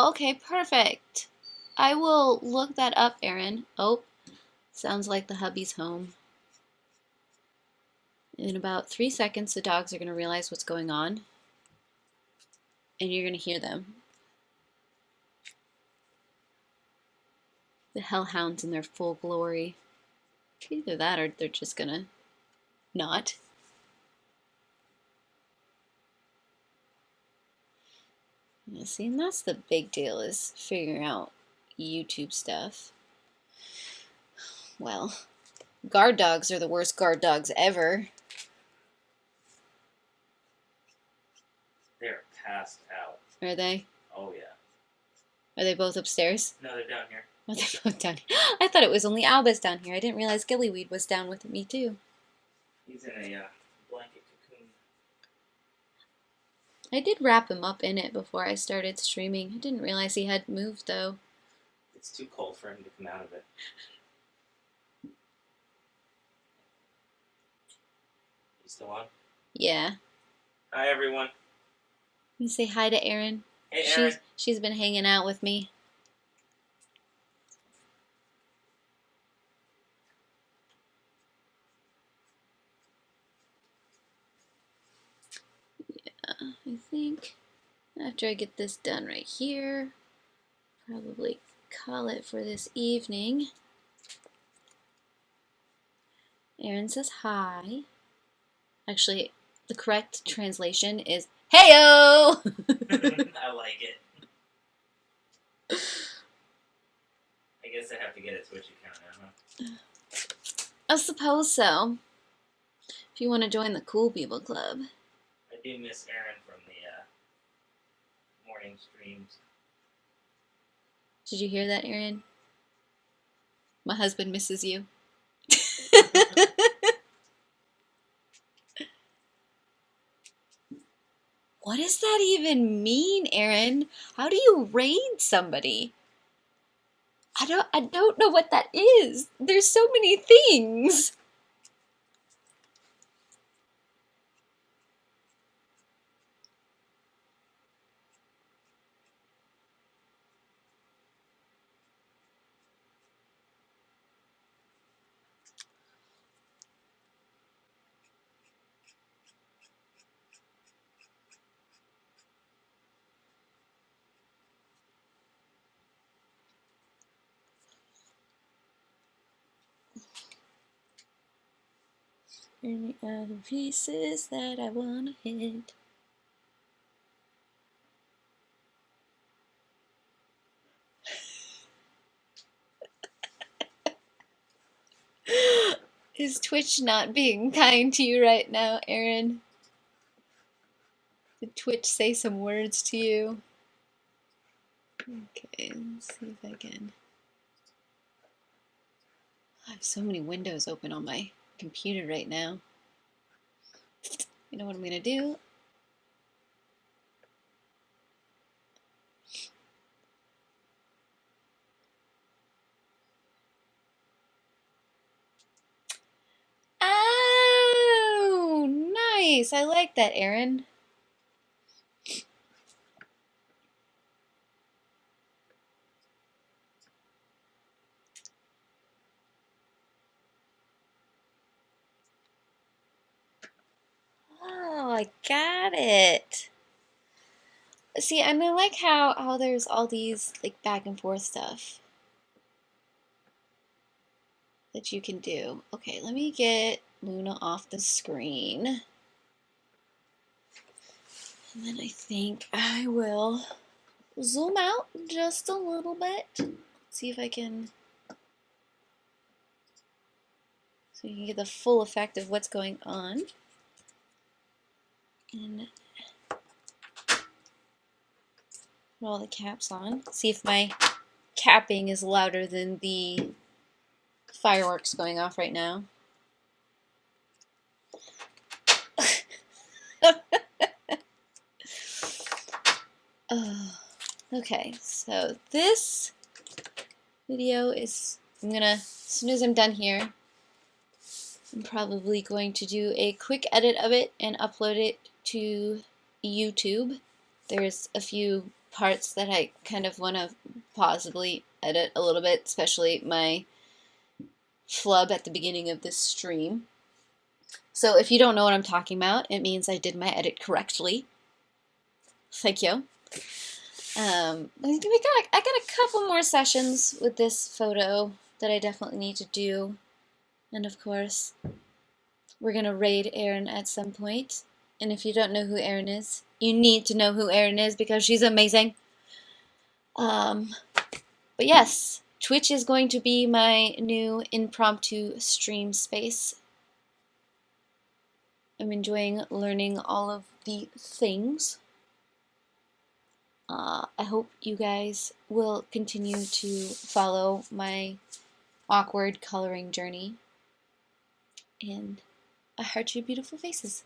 Oh, okay, perfect. I will look that up, Aaron. Oh, sounds like the hubby's home. In about 3 seconds, the dogs are going to realize what's going on, and you're going to hear them. The hellhounds in their full glory. Either that or they're just going to not. Yeah, see, and that's the big deal, is figuring out YouTube stuff. Well, guard dogs are the worst guard dogs ever. They're passed out. Are they? Oh, yeah. Are they both upstairs? No, they're down here. Oh, they're both down here. I thought it was only Albus down here. I didn't realize Gillyweed was down with me, too. He's in a blanket cocoon. I did wrap him up in it before I started streaming. I didn't realize he had moved, though. It's too cold for him to come out of it. You still on? Yeah. Hi, everyone. You say hi to Erin. Hey, Erin. She's been hanging out with me. Yeah, I think after I get this done right here, probably call it for this evening. Erin says hi. Actually, the correct translation is "Heyo." I like it. I guess I have to get a Twitch account now, huh? I suppose so. If you want to join the Cool People Club. I do miss Erin from the morning streams. Did you hear that, Erin? My husband misses you. What does that even mean, Erin? How do you raid somebody? I don't know what that is. There's so many things. Any other pieces that I wanna hit? Is Twitch not being kind to you right now, Erin? Did Twitch say some words to you? Okay, let's see if I can. I have so many windows open on my computer right now. You know what I'm gonna do? Oh, nice. I like that, Erin. Oh, I got it. See, and I like how there's all these like back and forth stuff that you can do. Okay, let me get Luna off the screen. And then I think I will zoom out just a little bit. Let's see if I can, so you can get the full effect of what's going on. And put all the caps on. See if my capping is louder than the fireworks going off right now. Okay, so this video is, as soon as I'm done here, I'm probably going to do a quick edit of it and upload it to YouTube. There's a few parts that I kind of want to possibly edit a little bit, especially my flub at the beginning of this stream. So if you don't know what I'm talking about, it means I did my edit correctly. Thank you. I got a couple more sessions with this photo that I definitely need to do. And of course, we're going to raid Erin at some point. And if you don't know who Erin is, you need to know who Erin is because she's amazing. But yes, Twitch is going to be my new impromptu stream space. I'm enjoying learning all of the things. I hope you guys will continue to follow my awkward coloring journey. And I heart your beautiful faces.